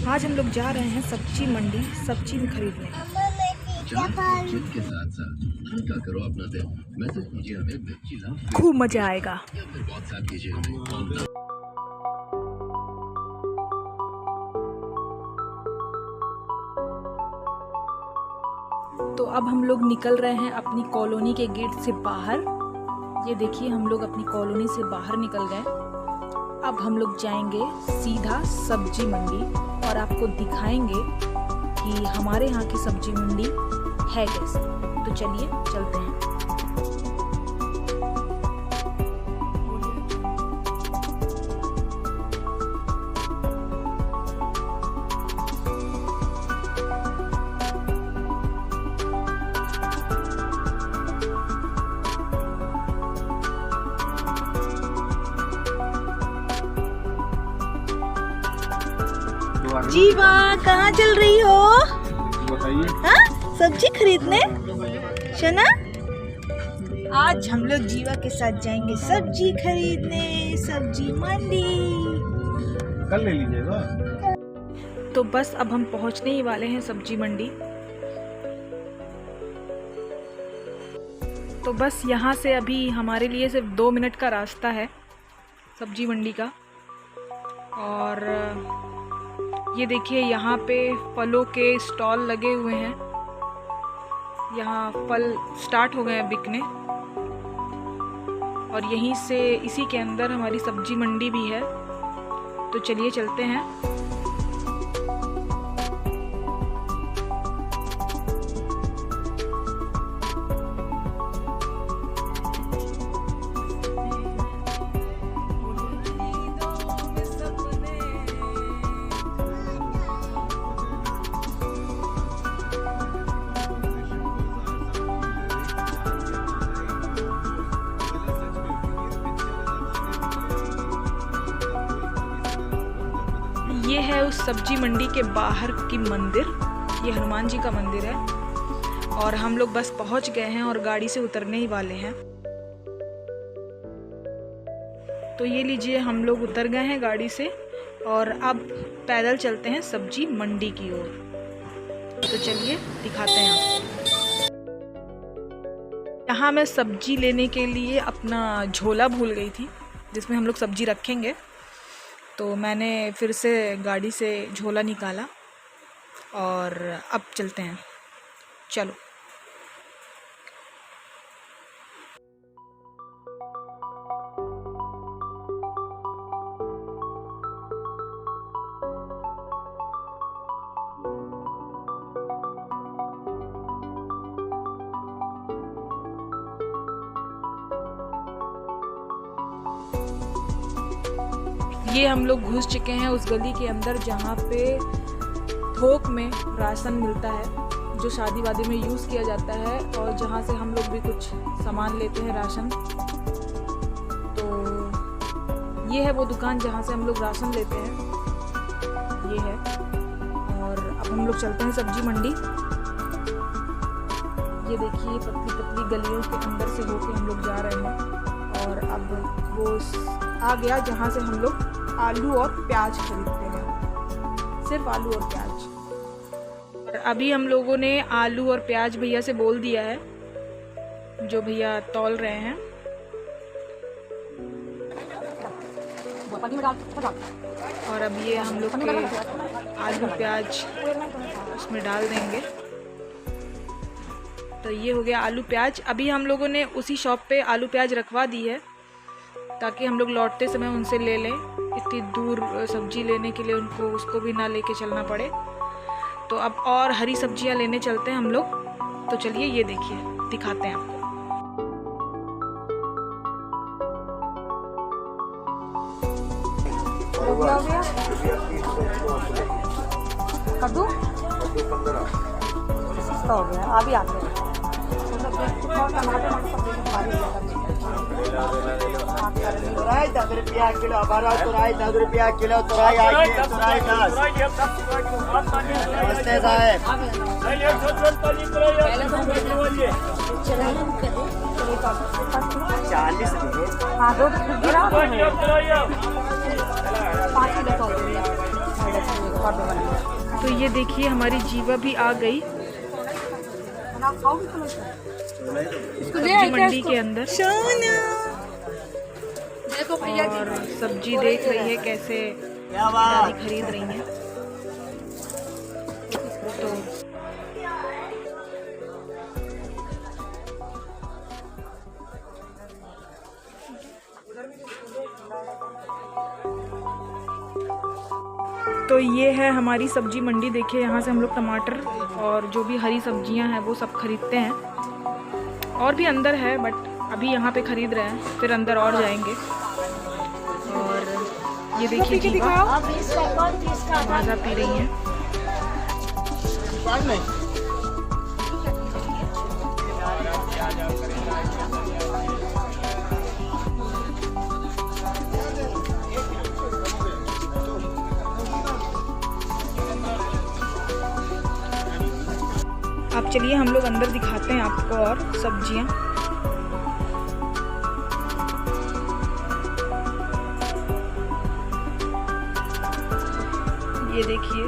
आज हम लोग जा रहे हैं सब्जी मंडी सब्जी खरीदने। के साथ साथ हल्का करो अपना दिन। मैसेज कीजिए हमें मिर्ची लाभ खूब मजा आएगा। या फिर व्हाट्सएप कीजिए हमें। तो अब हम लोग निकल रहे हैं अपनी कॉलोनी के गेट से बाहर। ये देखिए हम लोग अपनी कॉलोनी से बाहर निकल गए। अब हम लोग जाएंगे सीधा सब्जी मंडी और आपको दिखाएंगे कि हमारे यहाँ की सब्जी मंडी है कैसे। तो चलिए चलते हैं। जीवा कहाँ चल रही हो? हाँ सब्जी खरीदने शना। आज हम लोग जीवा के साथ जाएंगे सब्जी खरीदने, सब्जी मंडी। कल ले लीजिएगा। तो बस अब हम पहुंचने ही वाले हैं सब्जी मंडी। तो बस यहाँ से अभी हमारे लिए सिर्फ 2 मिनट का रास्ता है सब्जी मंडी का। और ये देखिए यहाँ पे फलों के स्टॉल लगे हुए हैं। यहाँ फल स्टार्ट हो गए हैं बिकने। और यहीं से इसी के अंदर हमारी सब्जी मंडी भी है। तो चलिए चलते हैं। ये है उस सब्जी मंडी के बाहर की मंदिर। ये हनुमान जी का मंदिर है। और हम लोग बस पहुंच गए हैं और गाड़ी से उतरने ही वाले हैं। तो ये लीजिए हम लोग उतर गए हैं गाड़ी से और अब पैदल चलते हैं सब्जी मंडी की ओर। तो चलिए दिखाते हैं आपको। यहाँ मैं सब्जी लेने के लिए अपना झोला भूल गई थी जिसमें हम लोग सब्जी रखेंगे। तो मैंने फिर से गाड़ी से झोला निकाला और अब चलते हैं। चलो। ये हम लोग घुस चुके हैं उस गली के अंदर जहाँ पे थोक में राशन मिलता है जो शादी वादी में यूज़ किया जाता है। और जहाँ से हम लोग भी कुछ सामान लेते हैं राशन। तो ये है वो दुकान जहाँ से हम लोग राशन लेते हैं। ये है। और अब हम लोग चलते हैं सब्जी मंडी। ये देखिए पतली पतली गलियों के अंदर से होके हम लोग जा रहे हैं। और अब वो आ गया जहाँ से हम लोग आलू और प्याज खरीदते हैं। सिर्फ आलू और प्याज। और अभी हम लोगों ने आलू और प्याज भैया से बोल दिया है, जो भैया तौल रहे हैं। और अब ये हम लोग के आलू प्याज उसमें डाल देंगे। तो ये हो गया आलू प्याज। अभी हम लोगों ने उसी शॉप पे आलू प्याज रखवा दी है ताकि हम लोग लौटते समय उनसे ले लें। इतनी दूर सब्जी लेने के लिए उनको उसको भी ना लेके चलना पड़े। तो अब और हरी सब्जियां लेने चलते हैं हम लोग। तो चलिए ये देखिए दिखाते हैं आपको। हो गया कद्दू 15 हो गया। अभी आते हैं। तुराई 10 रुपया किलो, हमारा तुराई 10 रुपया किलो, तुराई आइए, तुराई 10। नमस्ते साहब। 40 रुपये। हाँ 2 गिरा 5 किलो तो ये देखिए हमारी जीवा भी आ गई सब्जी मंडी के अंदर और सब्जी देख रही है कैसे दादी खरीद रही हैं। तो ये है हमारी सब्जी मंडी। देखिए यहाँ से हम लोग टमाटर और जो भी हरी सब्जियाँ हैं वो सब खरीदते हैं। और भी अंदर है बट अभी यहाँ पे खरीद रहे हैं, फिर अंदर और जाएंगे। और ये देखिए जीवा माजा पी रही हैं। आप चलिए हम लोग अंदर दिखाते हैं आपको और सब्जियां। ये देखिए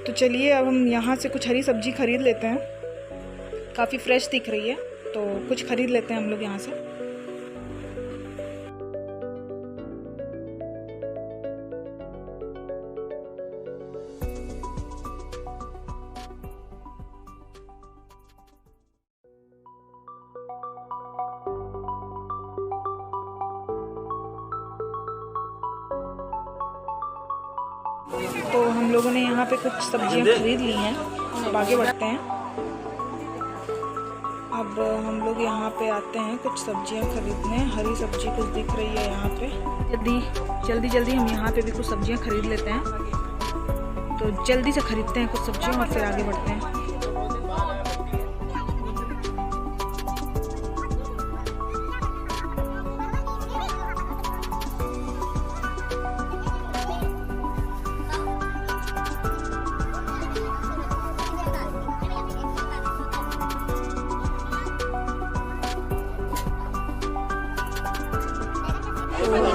तो चलिए अब हम यहाँ से कुछ हरी सब्जी खरीद लेते हैं। काफ़ी फ्रेश दिख रही है तो कुछ खरीद लेते हैं हम लोग यहाँ से। तो हम लोगों ने यहाँ पे कुछ सब्जियाँ खरीद ली हैं। अब आगे बढ़ते हैं। अब हम लोग यहाँ पे आते हैं कुछ सब्जियाँ खरीदने। हरी सब्जी कुछ दिख रही है यहाँ पे। जल्दी हम यहाँ पे भी कुछ सब्जियाँ खरीद लेते हैं। तो जल्दी से खरीदते हैं कुछ सब्जियाँ और फिर आगे बढ़ते हैं।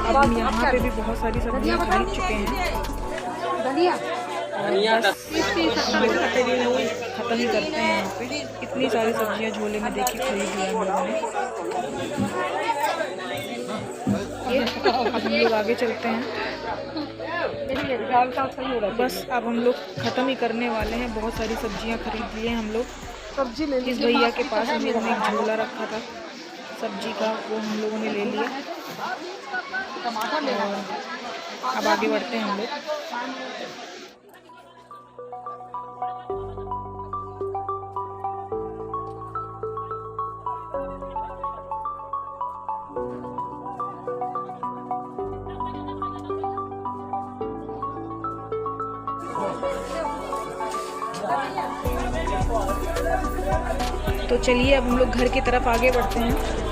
अब हम यहाँ पे भी बहुत सारी सब्जियाँ खरीद चुके हैं। ख़त्म ही करते हैं यहाँ पे। इतनी सारी सब्जियाँ झोले में देखी खरीद लिया हम लोगों ने। अब हम लोग आगे चलते हैं। बस अब हम लोग ख़त्म ही करने वाले हैं। बहुत सारी सब्जियाँ खरीद लिए हम लोग। सब्जी ले इस भैया के पास हम लोगों ने एक झोला रखा था सब्जी का, वो हम लोगों ने ले लिया। और अब आगे बढ़ते हैं हम लोग। तो चलिए अब हम लोग घर की तरफ आगे बढ़ते हैं।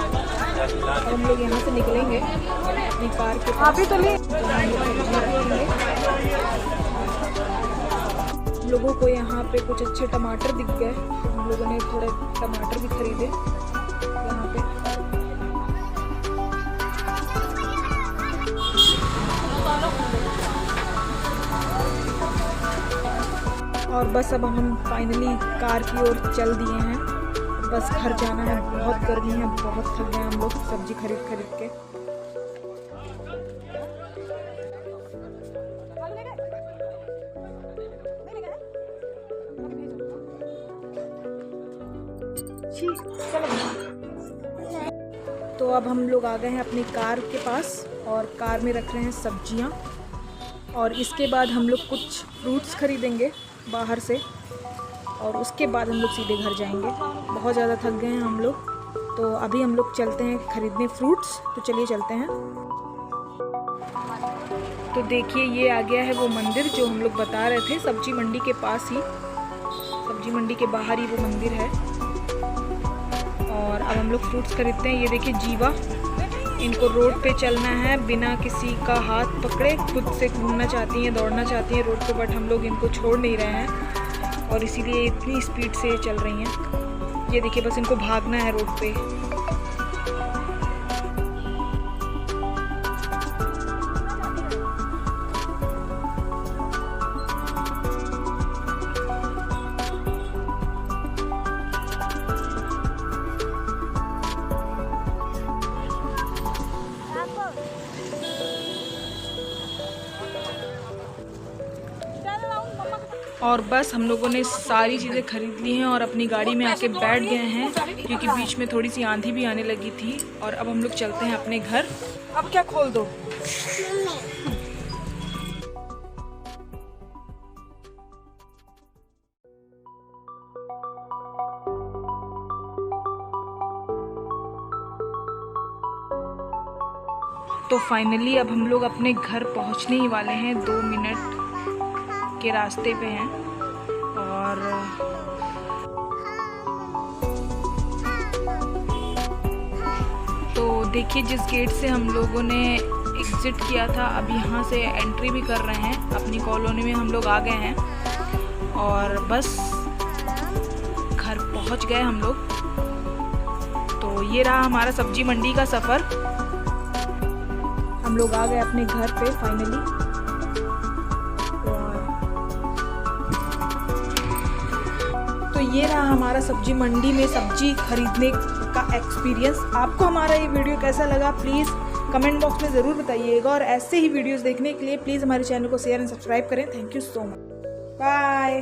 और हम लोग यहाँ से निकलेंगे अपनी कार के पास। अभी तो ले लोगों को यहाँ पे कुछ अच्छे टमाटर दिख गए, तो हम लोगों ने थोड़े टमाटर भी खरीदे यहाँ पे। और बस अब हम फाइनली कार की ओर चल दिए हैं। बस घर जाना है। बहुत गर्मी है, बहुत थक गए हम लोग सब्जी खरीद के। तो अब हम लोग आ गए हैं अपनी कार के पास और कार में रख रहे हैं सब्जियां। और इसके बाद हम लोग कुछ फ्रूट्स खरीदेंगे बाहर से और उसके बाद हम लोग सीधे घर जाएंगे। बहुत ज़्यादा थक गए हैं हम लोग, तो अभी हम लोग चलते हैं खरीदने फ्रूट्स। तो चलिए चलते हैं। तो देखिए ये आ गया है वो मंदिर जो हम लोग बता रहे थे, सब्जी मंडी के पास ही, सब्जी मंडी के बाहर ही वो मंदिर है। और अब हम लोग फ्रूट्स खरीदते हैं। ये देखिए जीवा, इनको रोड पे चलना है बिना किसी का हाथ पकड़े, खुद से घूमना चाहती हैं, दौड़ना चाहती हैं रोड पे, बट हम लोग इनको छोड़ नहीं रहे हैं और इसीलिए इतनी स्पीड से चल रही हैं। ये देखिए बस इनको भागना है रोड पे। और बस हम लोगों ने सारी चीज़ें खरीद ली हैं और अपनी गाड़ी में आके बैठ गए हैं, क्योंकि बीच में थोड़ी सी आंधी भी आने लगी थी। और अब हम लोग चलते हैं अपने घर। अब क्या खोल दो। तो फाइनली अब हम लोग अपने घर पहुंचने ही वाले हैं, 2 मिनट के रास्ते पे हैं। और तो देखिए, जिस गेट से हम लोगों ने एग्ज़िट किया था, अब यहाँ से एंट्री भी कर रहे हैं। अपनी कॉलोनी में हम लोग आ गए हैं और बस घर पहुँच गए हम लोग। तो ये रहा हमारा सब्जी मंडी का सफ़र। हम लोग आ गए अपने घर पे फाइनली। तो ये रहा हमारा सब्जी मंडी में सब्जी खरीदने का एक्सपीरियंस। आपको हमारा ये वीडियो कैसा लगा प्लीज़ कमेंट बॉक्स में ज़रूर बताइएगा। और ऐसे ही वीडियोस देखने के लिए प्लीज़ हमारे चैनल को शेयर एंड सब्सक्राइब करें। Thank you so much. Bye.